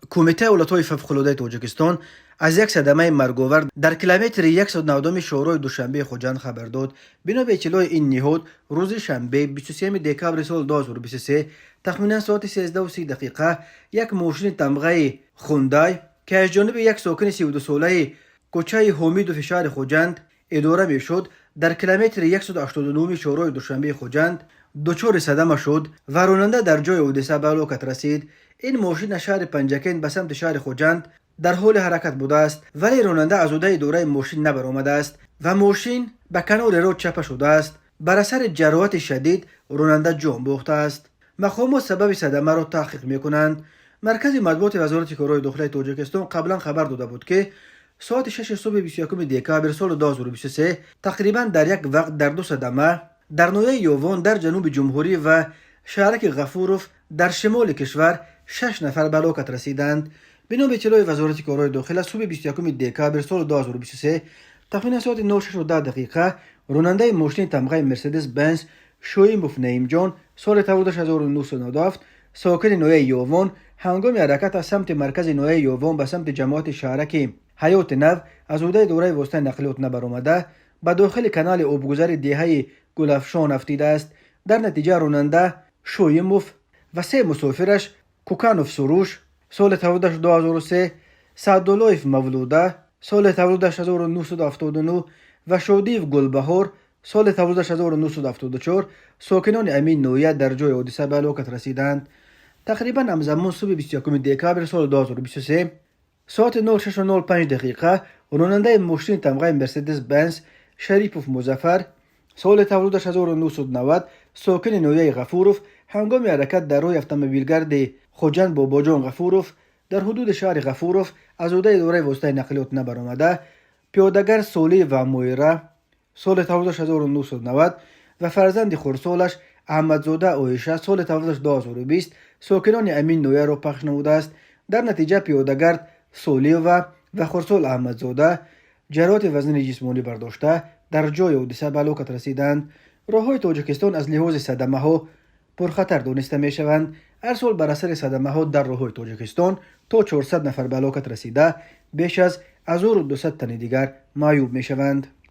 کمیته اولتای فوق‌العاده تاجیکستان از یک صدمه مرگاور در کیلومتر 190 شورای دوشنبه خوجند خبر داد. بنا به اطلاع این نهاد روز شنبه 23 دکامبر سال 2023 تخمینا ساعت 13:30 یک ماشین تمغه خوندای که از جانب یک ساکن 32 ساله کوچه حمید و فشار خوجند اداره میشد در کیلومتر 189 شورای دوشنبه خوجند دچار صدمه شد و راننده در جای حادثه به هلاکت رسید. این ماشین شهر پنجکین به سمت شهر خوجند در حال حرکت بوده است، ولی راننده از عهده دوره ماشین نبرآمده است و ماشین به کنار رود چپه شده است. بر اثر جراحت شدید راننده جان باخته است. مقامات سبب صدمه را تحقیق میکنند. مرکز مطبوعات وزارت کارهای داخلی تاجیکستان قبلا خبر داده بود که ساعت 6 صبح 21 دکامبر سال 2023 تقریبا در یک وقت در دو صدمه در نویه یووان در جنوب جمهوری و شهرک غفوروف در شمال کشور 6 نفر به هلاکت رسیدند. بنا به اطلاع وزارت کارهای داخلی صبح 21 دکامبر سال 2023 تقریبا ساعت 9:10 راننده ماشین تمغه مرسدس بنز شویموف نعیم جان سال تولد 1997 ساکن نویه یووان هنگام حرکت از سمت مرکز نویه یووان به سمت جماعت شهرک حیات نو از عهده دوره واسطه نقلیات نبرآمده به داخل کانال آبگذر دهه گلفشان افتیده است. در نتیجه راننده شویموف و 3 مسافرش کوکانوف سروش سال تولدش 2003، سعداللهیف مولوده سال تولدش 1979 و شودیف گلبهار سال تولدش 1974 ساکنان امین نویه در جای حادثه به هلاکت رسیدند. تقریبا همزمان صبح 21 دکامبر سال 2023 ساعت 06:05 راننده ماشین تمغه مرسدس بنز شریپوف مظفر سال تولدش 1990 ساکن نویه غفوروف هنگام حرکت در روی اتومبیلگرد خوجند باباجان غفوروف در حدود شهر غفوروف از عهده دوره واسطه نقلیات نبرآمده پیادهگر سولی و مویره سال تولدش 1990 و فرزند خردسالش احمدزاده عایشه سال تولدش 2020 ساکنان امین نویه را پخش نموده است. در نتیجه پیادهگرد سولی و خردسال احمدزاده جراحت وزن جسمانی برداشته در جای حادثه به هلاکت رسیدند. راههای تاجیکستان از لحاظ صدمه ها پرخطر دانسته می شوند. هر سال بر اثر صدمه ها در راههای تاجیکستان تا 400 نفر به هلاکت رسیده، بیش از 1200 تن دیگر معیوب می شوند.